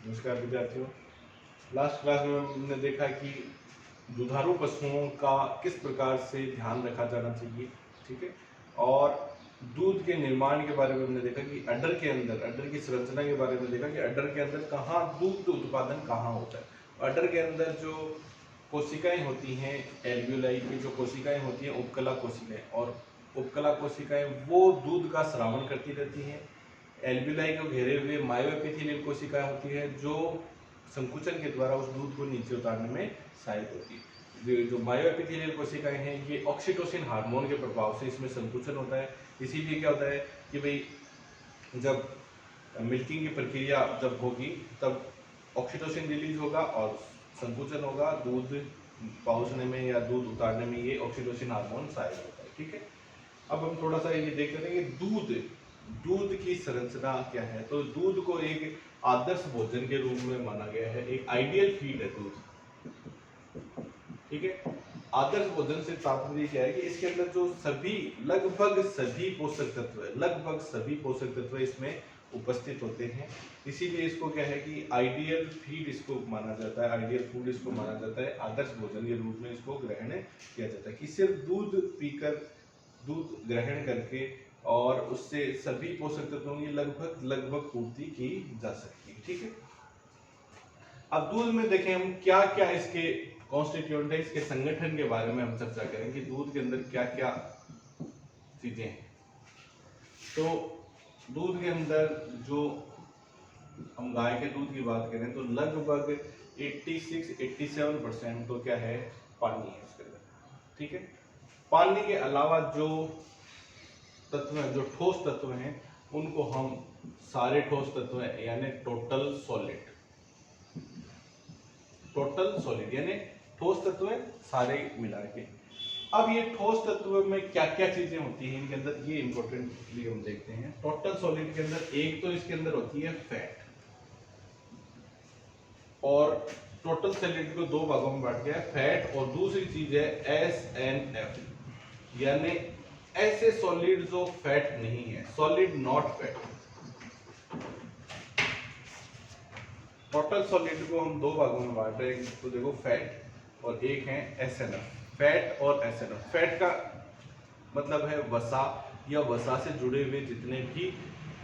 नमस्कार विद्यार्थियों। Last class में हमने देखा कि दुधारू पशुओं का किस प्रकार से ध्यान रखा जाना चाहिए, ठीक है। और दूध के निर्माण के बारे में हमने देखा कि अडर की संरचना के बारे में देखा कि अडर के अंदर कहाँ दूध उत्पादन कहाँ होता है। अडर के अंदर जो कोशिकाएं होती हैं, एल्वियोलाई की जो कोशिकाएं होती हैं, उपकला कोशिकाएं, और उपकला कोशिकाएं वो दूध का स्रावण करती रहती हैं। एल्वियोलाई को घेरे हुए मायोएपिथेलियल कोशिकाएं होती है जो संकुचन के द्वारा उस दूध को नीचे उतारने में सहायक होती है। जो मायोएपिथेलियल कोशिकाएं हैं ये ऑक्सीटोसिन हार्मोन के प्रभाव से इसमें संकुचन होता है। इसीलिए क्या होता है कि भाई जब मिल्किंग की प्रक्रिया जब होगी तब ऑक्सीटोसिन रिलीज होगा और संकुचन होगा, दूध पहुंचने में या दूध उतारने में ये ऑक्सीटोसिन हार्मोन सहायक होता है, ठीक है। अब हम थोड़ा सा ये देख लेते हैं कि दूध की संरचना क्या है। तो दूध को एक आदर्श भोजन के रूप में माना गया है, एक आइडियल फीड है दूध, ठीक है। आदर्श भोजन से तात्पर्य क्या है कि इसके अंदर जो लगभग सभी पोषक तत्व इसमें उपस्थित होते हैं। इसीलिए इसको क्या है कि आइडियल फीड इसको माना जाता है, आइडियल फूड इसको माना जाता है, आदर्श भोजन के रूप में इसको ग्रहण किया जाता है कि सिर्फ दूध ग्रहण करके और उससे सभी पोषक तत्वों की लगभग पूर्ति की जा सकती है, ठीक है। अब दूध में देखें हम क्या क्या इसके कॉन्स्टिट्यूएंट है, इसके संगठन के बारे में हम चर्चा करेंगे। दूध के अंदर क्या क्या चीजें हैं। तो दूध के अंदर जो हम गाय के दूध की बात करें तो लगभग 86-87% तो क्या है, पानी है इसके अंदर, ठीक है। पानी के अलावा जो तत्व हैं, जो ठोस तत्व हैं, उनको हम सारे ठोस तत्व हैं यानी टोटल सॉलिड यानी ठोस तत्व है सारे मिला के। अब ये ठोस तत्व में क्या क्या चीजें होती हैं इनके अंदर, ये इंपॉर्टेंटली हम देखते हैं। टोटल सॉलिड के अंदर एक तो इसके अंदर होती है फैट, और टोटल सॉलिड को दो भागों में बांट गया है, फैट और दूसरी चीज है SNF, यानी ऐसे सॉलिड जो फैट नहीं है, solid not fat. Total solid को हम दो भागों में बांट रहे हैं, तो देखो फैट और एक है SNF। फैट और SNF, फैट का मतलब है वसा या वसा से जुड़े हुए जितने भी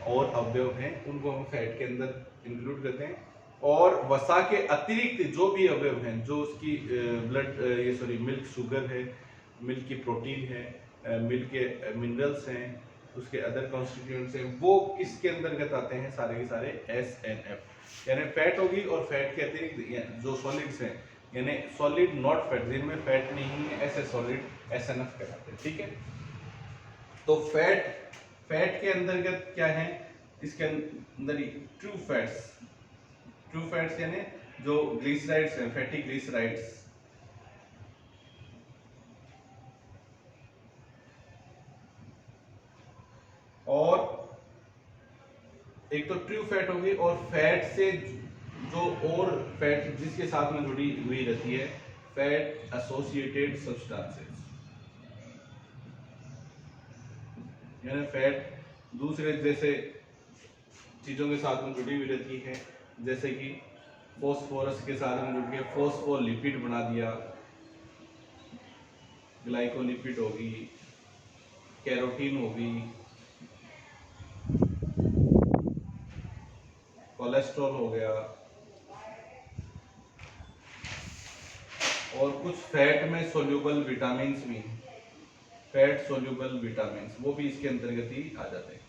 और अवयव हैं उनको हम फैट के अंदर इंक्लूड करते हैं, और वसा के अतिरिक्त जो भी अवयव हैं, जो उसकी मिल्क शुगर है, मिल्क की प्रोटीन है, मिल्क के मिनरल्स हैं, उसके अदर कॉन्स्टिट्यूएंट्स हैं, वो किसके अंतर्गत आते हैं, सारे के सारे SNF। यानी फैट होगी और फैट के अतिरिक्त जो सॉलिड्स हैं यानी सॉलिड नॉट फैट, जिनमें फैट नहीं है, ऐसे सॉलिड SNF कहलाते हैं, ठीक है। तो फैट के अंतर्गत क्या है, इसके अंदर ट्रू फैट्स यानी जो ग्लिसराइड्स हैं, फैटी ग्लिसराइड्स, और एक तो ट्रू फैट होगी, और फैट से जो और फैट जिसके साथ में जुड़ी हुई रहती है, फैट एसोसिएटेड सब्सटेंसेस, यानी फैट दूसरे जैसे चीजों के साथ में जुड़ी हुई रहती है, जैसे कि फॉस्फोरस के साथ में जुड़ के फॉस्फोलिपिड बना दिया, ग्लाइकोलिपिड होगी, कैरोटीन होगी, कोलेस्ट्रॉल हो गया, और कुछ फैट में सोल्यूबल विटामिन्स भी, फैट सोल्यूबल विटामिन्स, वो भी इसके अंतर्गत ही आ जाते हैं।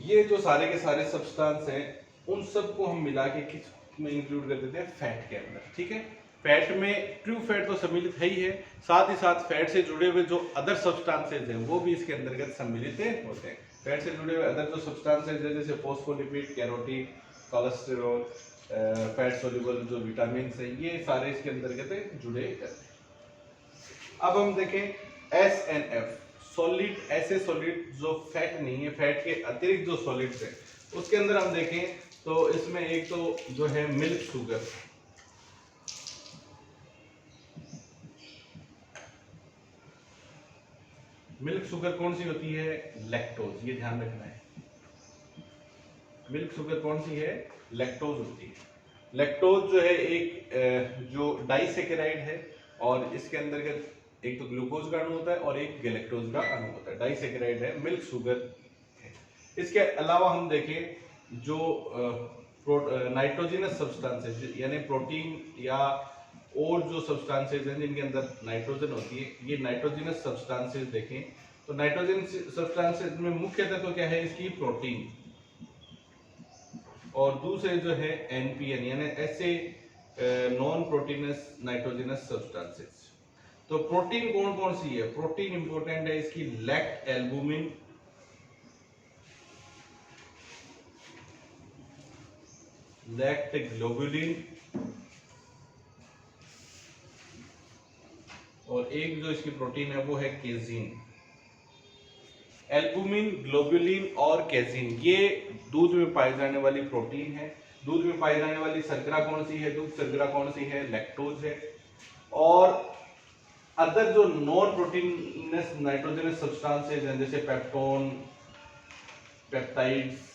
ये जो सारे के सारे सब्सटेंस हैं उन सबको हम मिला के किस में इंक्लूड कर देते हैं, फैट के अंदर, ठीक है। फैट में ट्रू फैट तो सम्मिलित है ही है, साथ ही साथ फैट से जुड़े हुए जो अदर सब्सटेंसेज हैं वो भी इसके अंतर्गत सम्मिलित होते हैं। फैट से जुड़े हुए अदर जो सब्सटेंसेज हैं जैसे phospholipid, carotene, cholesterol, fat soluble जो विटामिन है, ये सारे इसके अंतर्गत जुड़े रहते हैं। अब हम देखें SNF, सॉलिड, ऐसे सॉलिड जो फैट नहीं है, फैट के अतिरिक्त जो सॉलिड्स है उसके अंदर हम देखें तो इसमें एक तो जो है मिल्क शुगर, मिल्क शुगर कौन सी होती है, लैक्टोज, ये ध्यान रखना है। मिल्क शुगर कौन सी है? लैक्टोज होती है। लैक्टोज जो है एक जो डाइसेकेराइड है और इसके अंदर एक तो ग्लूकोज का अणु होता है और एक गैलेक्टोज का अणु होता है। डाइसेकेराइड है, मिल्क शुगर है। इसके अलावा हम देखें जो नाइट्रोजनस सब्सटेंसेस यानी प्रोटीन या और जो सब्सटेंसेस हैं जिनके अंदर नाइट्रोजन होती है, ये नाइट्रोजनस सब्सटेंसेस देखें तो नाइट्रोजन सब्सटेंसेस में मुख्य तत्व क्या है इसकी? प्रोटीन। और दूसरे जो है एनपीएन यानी ऐसे नॉन प्रोटीनस नाइट्रोजनस सब्सटेंसेस। तो प्रोटीन कौन कौन सी है? प्रोटीन इंपॉर्टेंट है इसकी लैक्ट एल्बुमिन, लैक्ट ग्लोबुलिन और एक जो इसकी प्रोटीन है वो है केजीन। एल्बुमिन, ग्लोबुलिन और केजीन ये दूध में पाई जाने वाली प्रोटीन है। दूध में पाई जाने वाली शर्करा कौन सी है? दूध शर्करा कौन सी है? लैक्टोज है। और अदर जो नॉन प्रोटीनस नाइट्रोजनस सब्सटेंसेस हैं जैसे पेप्टोन, पेप्टाइड्स,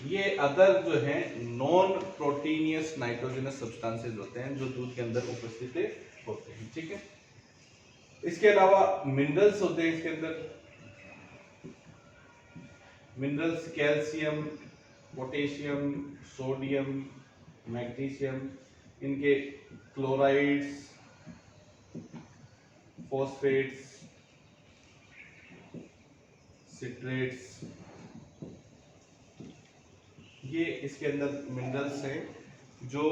ये अदर जो हैं नॉन प्रोटीनियस नाइट्रोजनस सब्सटेंसेस होते हैं जो दूध के अंदर उपस्थित होते हैं। ठीक है, इसके अलावा मिनरल्स होते हैं इसके अंदर। Minerals calcium, potassium, sodium, magnesium, इनके क्लोराइड्स, फॉस्फेट्स, सिट्रेट्स, ये इसके अंदर मिनरल्स हैं जो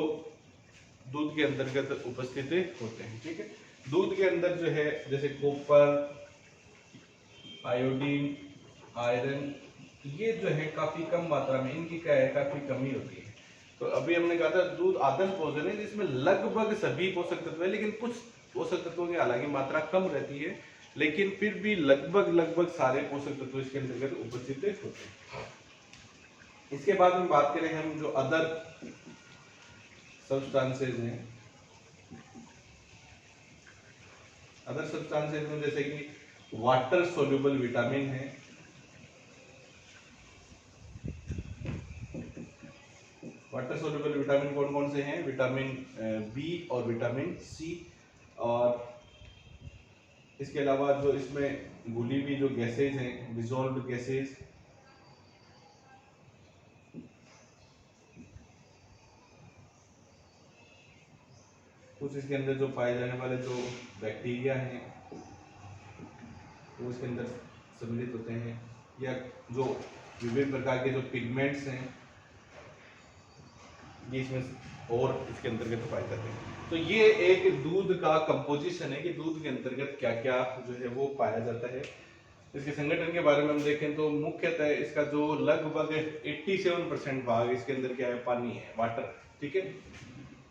दूध के अंतर्गत उपस्थित होते हैं। ठीक है, दूध के अंदर जो है जैसे कॉपर, आयोडीन, आयरन, ये जो है काफी कम मात्रा में इनकी क्या है? काफी कमी होती है। तो अभी हमने कहा था दूध आदर्श भोजन है जिसमें लगभग सभी पोषक तत्व है, लेकिन कुछ पोषक तत्वों की हालांकि मात्रा कम रहती है, लेकिन फिर भी लगभग सारे पोषक तत्व इसके अंतर्गत उपस्थित होते हैं। इसके बाद में बात करें हम जो अदर सब्सटेंसेस हैं, अदर सब्सटेंसेस में जैसे कि वाटर सोल्यूबल विटामिन है, वाटर सोल्यूबल विटामिन कौन कौन से हैं? विटामिन बी और विटामिन सी। और इसके अलावा जो इसमें घुली हुई जो गैसेज हैं, डिसॉल्व्ड गैसेज, कुछ इसके अंदर जो पाए जाने वाले जो बैक्टीरिया हैं वो इसके अंदर सम्मिलित होते हैं, या जो विभिन्न प्रकार के जो पिगमेंट्स हैं ये इसमें और इसके अंतर्गत पाए जाते हैं। तो ये एक दूध का कंपोजिशन है कि दूध के अंतर्गत क्या क्या जो है वो पाया जाता है। इसके संगठन के बारे में हम देखें तो मुख्यतः इसका जो लगभग 87% भाग इसके अंदर क्या है? पानी है, वाटर। ठीक है,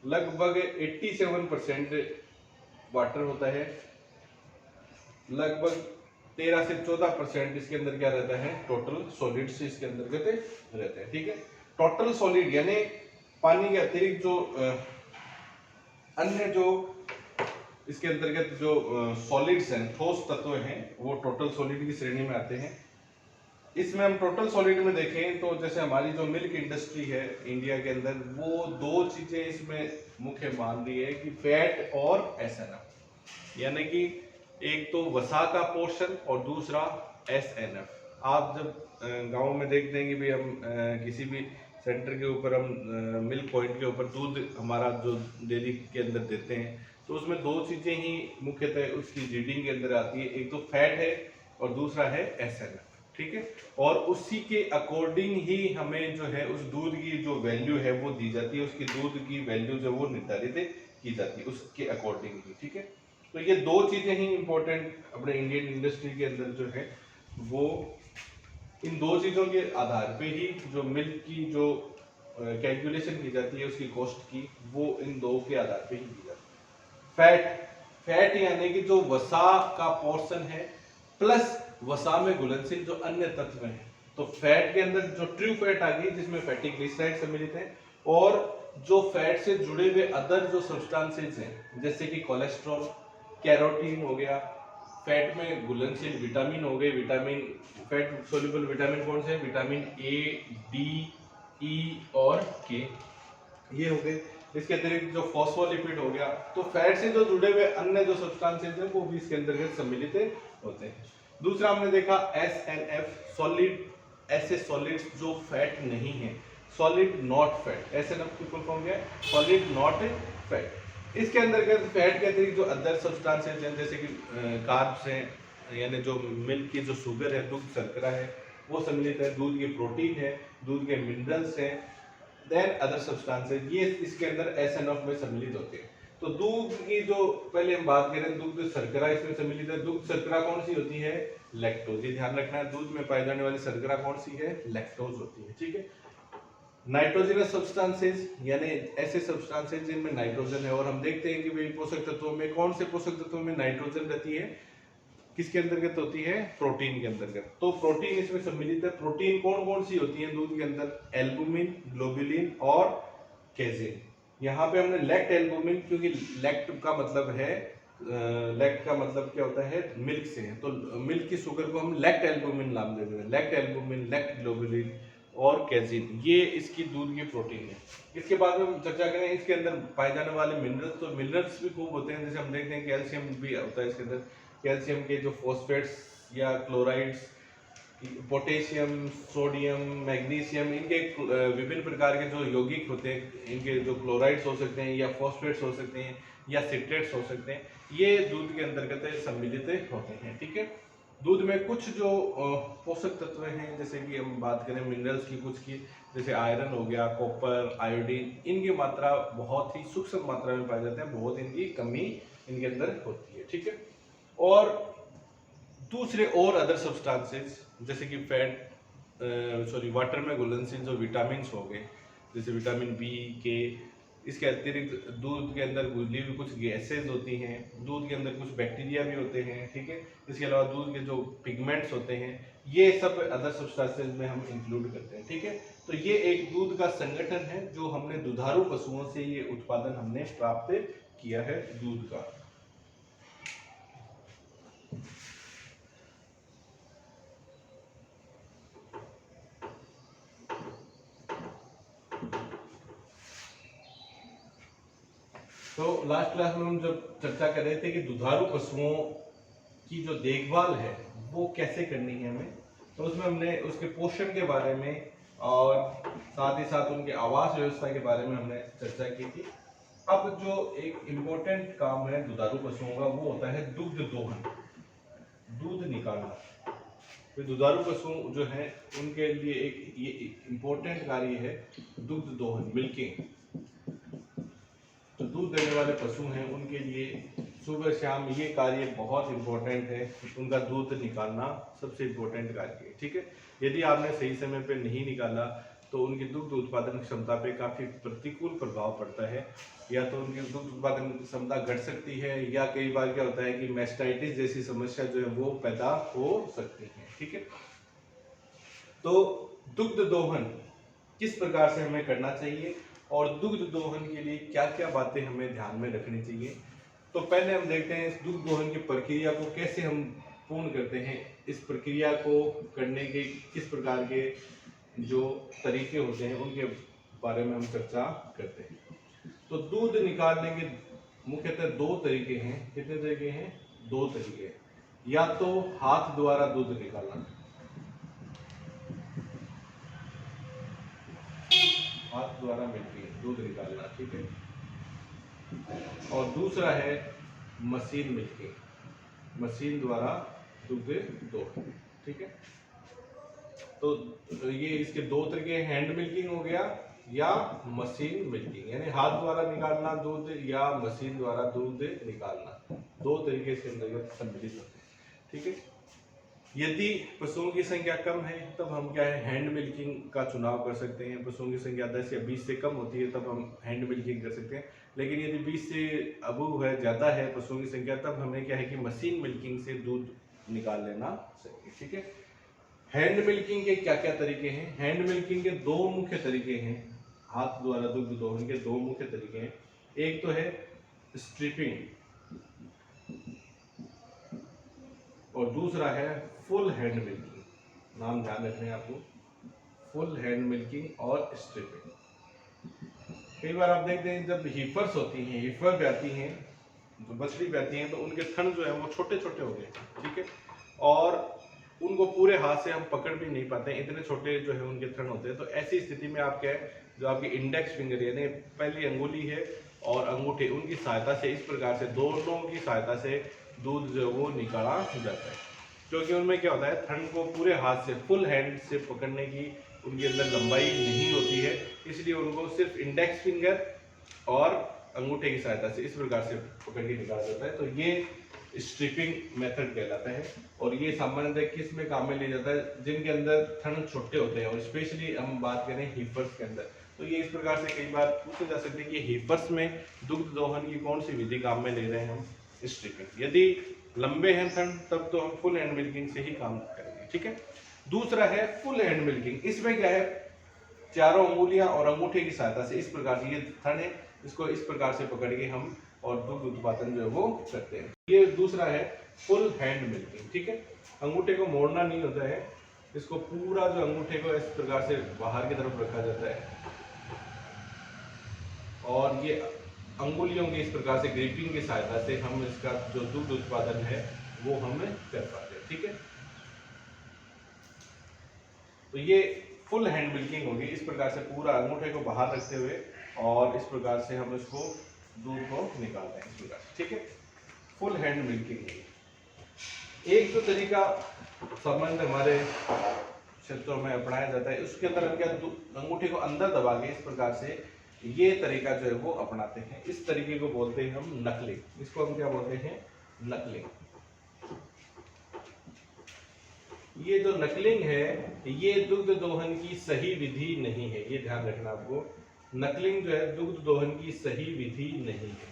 लगभग 87% वाटर होता है, लगभग 13 से 14% इसके अंदर क्या रहता है? टोटल सॉलिड्स इसके अंतर्गत रहते हैं। ठीक है, टोटल सॉलिड यानी पानी के अतिरिक्त जो अन्य जो इसके अंतर्गत जो सॉलिड्स हैं, ठोस तत्व हैं, वो टोटल सॉलिड की श्रेणी में आते हैं। इसमें हम टोटल सॉलिड में देखें तो जैसे हमारी जो मिल्क इंडस्ट्री है इंडिया के अंदर, वो दो चीजें इसमें मुख्य मान रही है कि फैट और एसएनएफ, यानी कि एक तो वसा का पोर्शन और दूसरा एसएनएफ। आप जब गांव में देखते हैं कि भाई हम किसी भी सेंटर के ऊपर हम मिल्क पॉइंट के ऊपर दूध हमारा जो डेयरी के अंदर देते हैं तो उसमें दो चीजें ही मुख्यतः उसकी रीडिंग के अंदर आती है, एक तो फैट है और दूसरा है एसएनएफ। ठीक है, और उसी के अकॉर्डिंग ही हमें जो है उस दूध की जो वैल्यू है वो दी जाती है, उसकी दूध की वैल्यू जो वो निर्धारित की जाती है उसके अकॉर्डिंग ही। ठीक है, तो ये दो चीजें ही इंपॉर्टेंट अपने इंडियन इंडस्ट्री के अंदर जो है वो इन दो चीजों के आधार पे ही जो मिल्क की जो कैलकुलेशन की जाती है उसकी कॉस्ट की, वो इन दो के आधार पे ही की जाती है। फैट यानी कि जो वसा का पोर्शन है प्लस वसा में घुलनशील जो अन्य तत्व हैं, तो फैट के अंदर जो ट्रू फैट आ गई जिसमें फैटी ग्लिसराइड सम्मिलित है, और जो फैट से जुड़े हुए अदर जो सब्सटेंसेस हैं जैसे कि कोलेस्ट्रॉल, कैरोटीन हो गया, फैट में घुलनशील विटामिन हो गए, विटामिन फैट सोल्यूबल विटामिन कौन से हैं? विटामिन ए, डी, ई और के, ये हो गए। इसके अतिरिक्त जो फॉस्फोलिपिड हो गया, तो फैट से जो जुड़े हुए अन्य जो सब्सटेंसेस हैं वो भी इसके अंतर्गत सम्मिलित होते हैं। दूसरा हमने देखा SNF, सॉलिड, ऐसे सॉलिड्स जो फैट नहीं है, सॉलिड नॉट फैट, SNF की फुल फॉर्म क्या है? Solid not fat. इसके अंतर्गत फैट के अतिरिक्त जो अदर सब्सटेंसेस हैं जैसे कि कार्ब्स हैं, यानी जो मिल्क की जो शुगर है, दूध शर्करा है, वो सम्मिलित है। दूध के प्रोटीन है, दूध के मिनरल्स हैं, देन अदर सब्सटेंसेस, ये इसके अंदर SNF में सम्मिलित होते हैं। तो दूध की जो पहले हम बात करें, दूध शर्करा इसमें सम्मिलित है। दूध शर्करा कौन सी होती है? लैक्टोज। ये ध्यान रखना है, दूध में पाई जाने वाली शर्करा कौन सी है? लैक्टोज होती है, ठीक है। नाइट्रोजनस सब्सटेंसेस, यानी ऐसे सब्सटेंसेस जिनमें नाइट्रोजन है, और हम देखते हैं कि भाई पोषक तत्वों में कौन से पोषक तत्वों में नाइट्रोजन रहती है, किसके अंतर्गत होती है? प्रोटीन के अंतर्गत। तो प्रोटीन इसमें सम्मिलित है। प्रोटीन कौन कौन सी होती है दूध के अंदर? एल्बुमिन, ग्लोबुलिन और केजिन। यहाँ पे हमने लेक्ट एल्बुमिन, क्योंकि लेक्ट का मतलब है, लेक्ट का मतलब क्या होता है? मिल्क से है, तो मिल्क की शुगर को हम लेक्ट एल्बुमिन नाम देते हैं। लेक्ट एल्बुमिन, लेक्ट ग्लोबुलिन और कैजिन, ये इसकी दूध की प्रोटीन है। इसके बाद में हम चर्चा करें इसके अंदर पाए जाने वाले मिनरल्स, तो मिनरल्स भी खूब होते हैं। जैसे हम देखते हैं कैल्शियम भी होता है इसके अंदर, कैल्शियम के जो फॉस्फेट्स या क्लोराइड्स, पोटेशियम, सोडियम, मैग्नीशियम, इनके विभिन्न प्रकार के जो यौगिक होते हैं, इनके जो क्लोराइड्स हो सकते हैं या फॉस्फेट्स हो सकते हैं या सिट्रेट्स हो सकते हैं, ये दूध के अंतर्गत सम्मिलित होते हैं, ठीक है। दूध में कुछ जो पोषक तत्व हैं, जैसे कि हम बात करें मिनरल्स की, कुछ की, जैसे आयरन हो गया, कॉपर, आयोडीन, इनकी मात्रा बहुत ही सूक्ष्म मात्रा में पाए जाते हैं, बहुत इनकी कमी इनके अंदर होती है, ठीक है। और दूसरे और अदर सब्सटेंसेस जैसे कि वाटर में घुलनशील जो विटामिन हो गए, जैसे विटामिन बी, के, इसके अतिरिक्त दूध के अंदर घुली हुई कुछ गैसेज होती हैं, दूध के अंदर कुछ बैक्टीरिया भी होते हैं, ठीक है। इसके अलावा दूध के जो पिगमेंट्स होते हैं, ये सब अदर सब्सटेंसेस में हम इंक्लूड करते हैं, ठीक है। तो ये एक दूध का संगठन है जो हमने दुधारू पशुओं से ये उत्पादन हमने प्राप्त किया है दूध का। तो लास्ट क्लास में हम जब चर्चा कर रहे थे कि दुधारू पशुओं की जो देखभाल है वो कैसे करनी है हमें, तो उसमें हमने उसके पोषण के बारे में और साथ ही साथ उनके आवास व्यवस्था के बारे में हमने चर्चा की थी। अब जो एक इम्पोर्टेंट काम है दुधारू पशुओं का, वो होता है दुग्ध दोहन, दूध निकालना। तो दुधारू पशु जो है उनके लिए एक ये इम्पोर्टेंट कार्य है दुग्ध दोहन, मिल्किंग। तो दूध देने वाले पशु हैं उनके लिए सुबह शाम ये कार्य बहुत इंपॉर्टेंट है, उनका दूध निकालना सबसे इम्पोर्टेंट कार्य है, ठीक है। यदि आपने सही समय पे नहीं निकाला तो उनकी दुग्ध उत्पादन क्षमता पे काफ़ी प्रतिकूल प्रभाव पड़ता है, या तो उनकी दुग्ध उत्पादन क्षमता घट सकती है, या कई बार क्या होता है कि मैस्टाइटिस जैसी समस्या जो है वो पैदा हो सकती है, ठीक है। तो दुग्ध दोहन किस प्रकार से हमें करना चाहिए और दुग्ध दोहन के लिए क्या क्या बातें हमें ध्यान में रखनी चाहिए, तो पहले हम देखते हैं इस दुग्ध दोहन की प्रक्रिया को कैसे हम पूर्ण करते हैं। इस प्रक्रिया को करने के किस प्रकार के जो तरीके होते हैं उनके बारे में हम चर्चा करते हैं। तो दूध निकालने के मुख्यतः दो तरीके हैं। कितने तरीके हैं? दो तरीके। या तो हाथ द्वारा दूध निकालना, हाथ द्वारा मिल्किंग, दूध निकालना, ठीक है। और दूसरा है मशीन मिल्किंग, मशीन द्वारा दूध दोहन, ठीक है। तो ये इसके दो तरीके, हैंड मिल्किंग हो गया या मशीन मिल्किंग, यानी हाथ द्वारा निकालना दूध या मशीन द्वारा दूध निकालना, दो तरीके से अंतर्गत सम्मिलित होते हैं, ठीक है। यदि पशुओं की संख्या कम है तब हम क्या है, हैंड मिल्किंग का चुनाव कर सकते हैं। पशुओं की संख्या 10 या 20 से कम होती है तब हम हैंड मिल्किंग कर सकते हैं। लेकिन यदि 20 से अबव है, ज़्यादा है पशुओं की संख्या, तब हमें क्या है कि मशीन मिल्किंग से दूध निकाल लेना चाहिए, ठीक है। हैंड मिल्किंग के क्या क्या तरीके हैं? हैंड मिल्किंग के दो मुख्य तरीके हैं, हाथ द्वारा दुग्ध दोहन के दो मुख्य तरीके हैं। एक तो है स्ट्रिपिंग, और दूसरा है फुल हैंड मिल्किंग। नाम ध्यान रखने हैं आपको, फुल हैंड मिल्किंग और स्ट्रिपिंग। कई बार आप देखते हैं जब हीफर्स होती हैं, हीफर ब्याती हैं, जो बछड़ी ब्याती हैं, तो उनके थन जो है वो छोटे छोटे होते हैं, ठीक है, और उनको पूरे हाथ से हम पकड़ भी नहीं पाते हैं, इतने छोटे जो है उनके थन होते हैं। तो ऐसी स्थिति में आप क्या है, जो आपकी इंडेक्स फिंगर यानी पहली अंगुली है और अंगूठे, उनकी सहायता से, इस प्रकार से दोनों की सहायता से दूध जो है वो निकाला जाता है। क्योंकि उनमें क्या होता है, थन को पूरे हाथ से, फुल हैंड से पकड़ने की उनके अंदर लंबाई नहीं होती है, इसलिए उनको सिर्फ इंडेक्स फिंगर और अंगूठे की सहायता से इस प्रकार से पकड़ के निकाला जाता है। तो ये स्ट्रिपिंग मेथड कहलाता है। और ये सामान्यतः किस में काम में लिया जाता है, जिनके अंदर थन छोटे होते हैं, और स्पेशली हम बात करें हीफर्स के अंदर। तो ये इस प्रकार से कई बार पूछा जा सकते हैं कि हीफर्स में दुग्ध दोहन की कौन सी विधि काम में ले रहे हैं हम, स्ट्रिपिंग। यदि लंबे हैं थन तब तो हम फुल हैंड मिल्किंग से ही काम करेंगे, ठीक है। दूसरा है फुल हैंड मिल्किंग। इसमें क्या है, चारों अंगुलियां और अंगूठे की सहायता से इस प्रकार से, ये थन है, इसको इस प्रकार से पकड़ के हम और दुग्ध उत्पादन जो है वो करते हैं। ये दूसरा है फुल हैंड मिल्किंग, ठीक है। अंगूठे को मोड़ना नहीं होता है, इसको पूरा जो अंगूठे को इस प्रकार से बाहर की तरफ रखा जाता है और ये अंगुलियों की इस प्रकार से ग्रिपिंग की सहायता से हम इसका जो दुग्ध उत्पादन है वो हम कर पाते हैं, ठीक है। तो ये फुल हैंड मिल्किंग होगी, इस प्रकार से पूरा अंगूठे को बाहर रखते हुए और इस प्रकार से हम इसको दूध को निकालते हैं, इस प्रकार से, ठीक है। फुल हैंड मिल्किंग होगी। एक जो तरीका सामान्य हमारे क्षेत्रों में अपनाया जाता है, उसके अंदर हम क्या, अंगूठे को अंदर दबा के इस प्रकार से ये तरीका जो है वो अपनाते हैं। इस तरीके को बोलते हैं हम नकलिंग। इसको हम क्या बोलते हैं, नकलिंग। ये जो नकलिंग है, ये दुग्ध दोहन की सही विधि नहीं है, ये ध्यान रखना आपको। नकलिंग जो है दुग्ध दोहन की सही विधि नहीं है।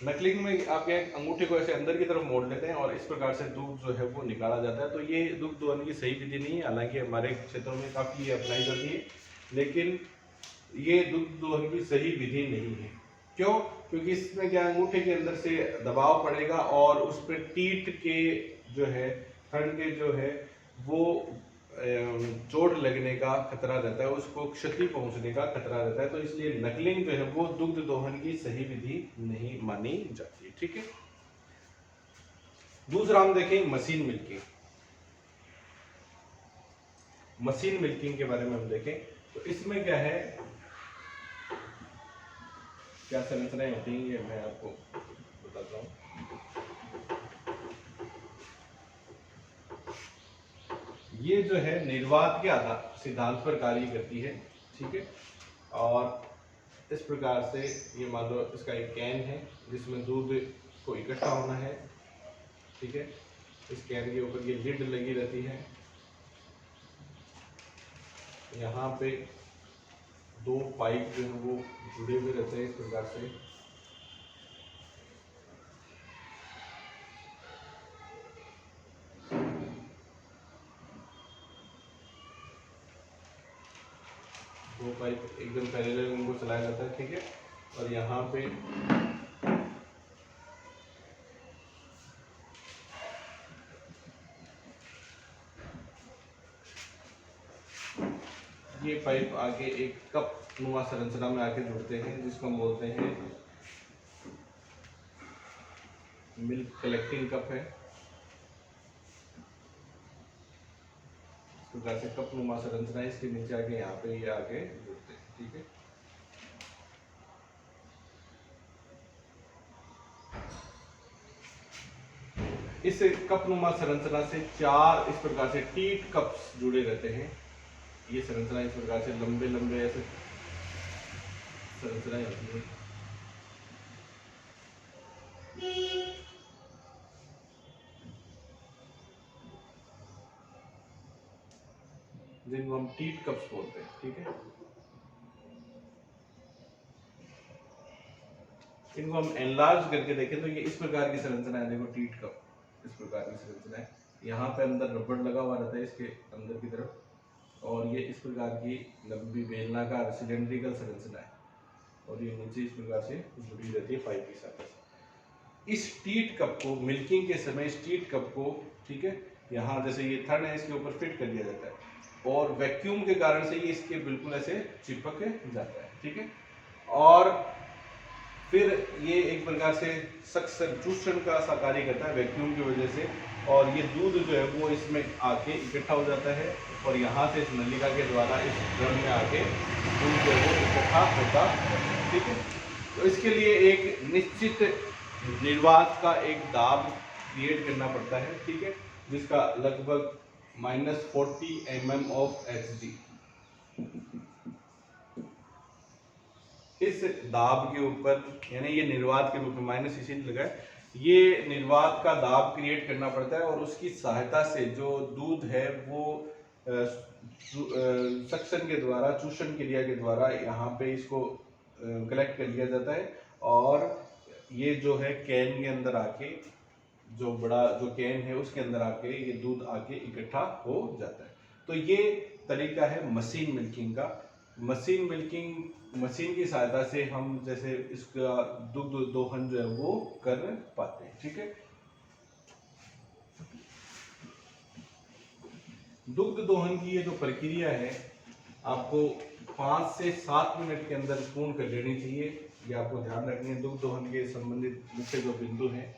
नकलिंग में आप क्या, अंगूठे को ऐसे अंदर की तरफ मोड़ लेते हैं और इस प्रकार से दूध जो है वो निकाला जाता है। तो ये दुग्ध दोहन की सही विधि नहीं है, हालांकि हमारे क्षेत्रों में काफी ये अपनाई जाती है, लेकिन ये दुग्ध दोहन की सही विधि नहीं है। क्यों? क्योंकि इसमें क्या, अंगूठे के अंदर से दबाव पड़ेगा और उस पर टीट के जो है, थन के जो है वो चोट लगने का खतरा रहता है, उसको क्षति पहुंचने का खतरा रहता है। तो इसलिए नकलिंग जो है वो दुग्ध दोहन की सही विधि नहीं मानी जाती है, ठीक है। दूसरा हम देखें मशीन मिल्किंग। मशीन मिल्किंग के बारे में हम देखें तो इसमें क्या है, क्या संरचनाएं होती हैं, ये मैं आपको बताता हूँ। ये जो है निर्वात के आधार सिद्धांत पर कार्य करती है, ठीक है। और इस प्रकार से ये मान लो इसका एक कैन है जिसमें दूध को इकट्ठा होना है, ठीक है। इस कैन के ऊपर ये लिड लगी रहती है, यहाँ पे दो पाइप जो है वो जुड़े हुए रहते हैं इस प्रकार से। दो पाइप एकदम पैरेलल उनको चलाया जाता है, ठीक है। और यहाँ पे ये पाइप आगे एक कप नुमा संरचना में आके जुड़ते हैं, जिसको हम बोलते हैं मिल्क कलेक्टिंग कप है। इस प्रकार से कप नुमा संरचना, इसके नीचे आके यहाँ पे ये आके जुड़ते हैं, ठीक है। इस कप नुमा संरचना से चार इस प्रकार से टीट कप्स जुड़े रहते हैं। ये संरचना इस प्रकार से लंबे लंबे ऐसे संरचनाएं होती है। जिनको हम टीट कप्स बोलते हैं, ठीक है। इनको हम एनलार्ज करके देखें तो ये इस प्रकार की संरचना है, देखो टीट कप इस प्रकार की संरचना है। यहाँ पे अंदर रबड़ लगा हुआ रहता है इसके अंदर की तरफ, और ये इस प्रकार की लंबी बेलनाकार सिलेंड्रिकल संरचना है, और ये नीचे इस प्रकार से जुड़ी रहती है पाइप की सहायता से। इस टीट कप को मिल्किंग के समय इस टीट कप को, ठीक है, यहाँ जैसे ये थर्ड है इसके ऊपर फिट कर दिया जाता है और वैक्यूम के कारण से ये इसके बिल्कुल ऐसे चिपक जाता है, ठीक है। और फिर ये एक प्रकार से सक्शन चूषण का सा कार्य करता है वैक्यूम की वजह से, और ये दूध जो है वो इसमें आके इकट्ठा हो जाता है और यहाँ से इस नलिका के द्वारा इस ड्रम में आके दूध जो है वो इकट्ठा होता है, ठीक है। तो इसके लिए एक निश्चित निर्वात का एक दाब क्रिएट करना पड़ता है, ठीक है, जिसका लगभग -40 mm ऑफ Hg। इस दाब के ऊपर, यानी ये निर्वात के रूप में माइनस इसीलिए लगा है, ये निर्वात का दाब क्रिएट करना पड़ता है और उसकी सहायता से जो दूध है वो सक्शन के द्वारा, चूषण क्रिया के द्वारा यहाँ पे इसको कलेक्ट कर लिया जाता है और ये जो है कैन के अंदर आके, जो बड़ा जो कैन है उसके अंदर आके ये दूध आके इकट्ठा हो जाता है। तो ये तरीका है मशीन मिल्किंग का। मशीन मिल्किंग मशीन की सहायता से हम जैसे इसका दुग्ध दोहन जो है वो कर पाते हैं, ठीक है। दुग्ध दोहन की ये जो प्रक्रिया है आपको 5 से 7 मिनट के अंदर पूर्ण कर लेनी चाहिए। ये आपको ध्यान रखनी है। दुग्ध दोहन के संबंधित मुख्य जो बिंदु हैं,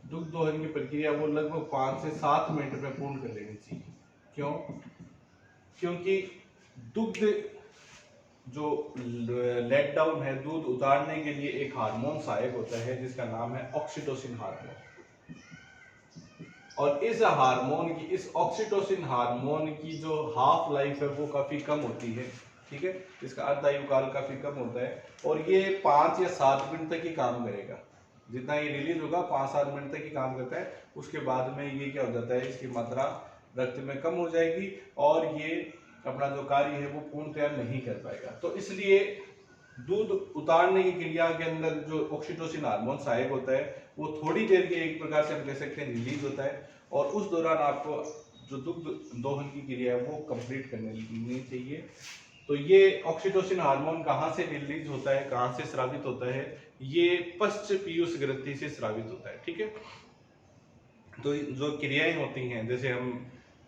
दुग्ध दोहन की प्रक्रिया वो लगभग 5 से 7 मिनट में पूर्ण कर लेनी चाहिए। क्यों? क्योंकि दुग्ध जो लेट डाउन है, दूध उतारने के लिए एक हार्मोन सहायक होता है जिसका नाम है ऑक्सीटोसिन हार्मोन। और इस ऑक्सीटोसिन हार्मोन की जो हाफ लाइफ है वो काफी कम होती है, ठीक है। इसका अर्धायु काल काफी कम होता है और ये 5 या 7 मिनट तक ही काम करेगा। जितना ये रिलीज होगा 5-7 मिनट तक ही काम करता है। उसके बाद में ये क्या हो जाता है, इसकी मात्रा रक्त में कम हो जाएगी और ये अपना जो कार्य है वो पूर्णतया नहीं कर पाएगा। तो इसलिए दूध उतारने की क्रिया के अंदर जो ऑक्सीटोसिन हार्मोन सहायक होता है वो थोड़ी देर के एक प्रकार से हम कह सकते हैं रिलीज होता है और उस दौरान आपको जो दुग्ध दोहन की क्रिया है वो कंप्लीट करनी चाहिए। तो ये ऑक्सीटोसिन हार्मोन कहाँ से रिलीज होता है, कहाँ से स्रावित होता है, ये पश्च पीयूष ग्रंथि से स्रावित होता है, ठीक है। तो जो क्रियाएं होती हैं, जैसे हम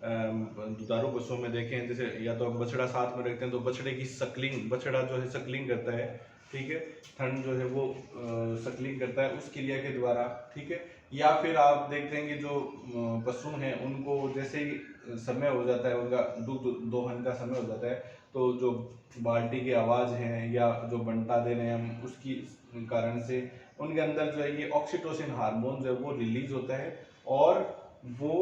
दुधारू पशुओं में देखें, जैसे या तो हम बछड़ा साथ में रखते हैं तो बछड़े की सकलिंग, बछड़ा जो है सकलिंग करता है, ठीक है, थन जो है वो सकलिंग करता है उस क्रिया के द्वारा, ठीक है। या फिर आप देखते हैं कि जो पशु हैं उनको जैसे ही समय हो जाता है, उनका दूध दोहन का समय हो जाता है, तो जो बाल्टी की आवाज़ है या जो बंटा दे रहे हैं हम उसकी कारण से उनके अंदर जो है ये ऑक्सीटोसिन हार्मोन जो है वो रिलीज होता है और वो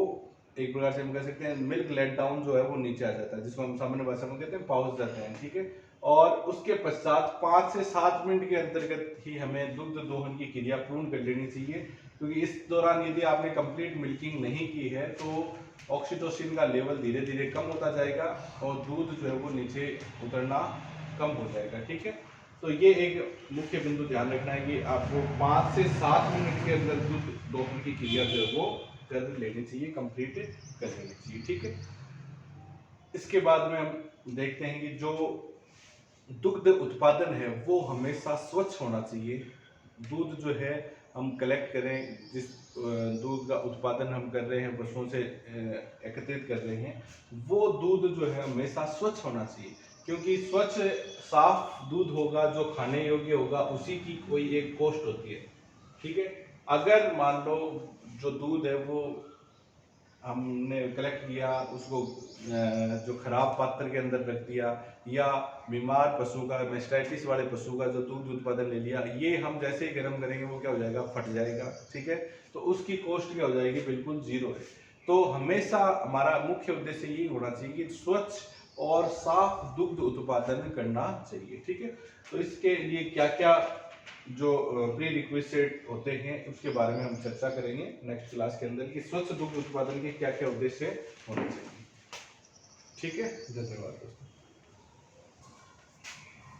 एक प्रकार से हम कह सकते हैं मिल्क लेट डाउन जो है वो नीचे आ जाता है, जिसको हम सामान्य भाषा में कहते हैं पाउच जाते हैं, ठीक है। और उसके पश्चात 5 से 7 मिनट के अंतर्गत ही हमें दुग्ध दोहन की क्रिया पूर्ण कर लेनी चाहिए, क्योंकि इस दौरान यदि आपने कंप्लीट मिल्किंग नहीं की है तो ऑक्सीटोसिन का लेवल धीरे धीरे कम होता जाएगा और दूध जो है वो नीचे उतरना कम हो जाएगा, ठीक है। तो ये एक मुख्य बिंदु ध्यान रखना है कि आपको 5 से 7 मिनट के अंदर दूध दोहन की क्रिया जो है वो कर लेनी चाहिए, कंप्लीट कर लेनी चाहिए, ठीक है। इसके बाद में हम देखते हैं कि जो दुग्ध उत्पादन है वो हमेशा स्वच्छ होना चाहिए। दूध जो है हम कलेक्ट करें, जिस दूध का उत्पादन हम कर रहे हैं, पशुओं से एकत्रित कर रहे हैं, वो दूध जो है हमेशा स्वच्छ होना चाहिए, क्योंकि स्वच्छ साफ दूध होगा जो खाने योग्य होगा, उसी की कोई एक कॉस्ट होती है, ठीक है। अगर मान लो जो दूध है वो हमने कलेक्ट किया, उसको जो खराब पात्र के अंदर रख दिया या बीमार पशु का, मेस्टाइटिस वाले पशु का जो दूध उत्पादन ले लिया, ये हम जैसे ही गर्म करेंगे वो क्या हो जाएगा, फट जाएगा, ठीक है। तो उसकी कॉस्ट क्या हो जाएगी, बिल्कुल जीरो है। तो हमेशा हमारा मुख्य उद्देश्य ये होना चाहिए कि स्वच्छ और साफ दुग्ध उत्पादन करना चाहिए, ठीक है। तो इसके लिए क्या क्या जो प्री रिक्विजिट होते हैं उसके बारे में हम चर्चा करेंगे नेक्स्ट क्लास के अंदर कि स्वच्छ दुग्ध उत्पादन के क्या क्या उद्देश्य होने चाहिए, ठीक है। धन्यवाद दोस्तों।